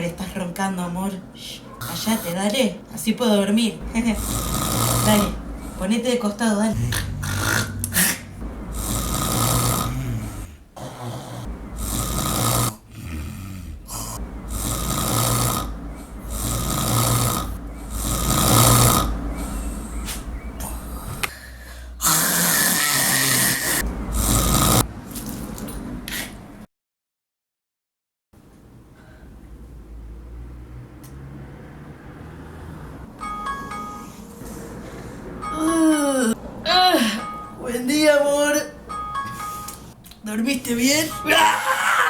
amor, estás roncando, amor. Shh, callate, dale. Así puedo dormir. Dale, ponete de costado, dale. Buen día, amor. ¿Dormiste bien? ¡Ah!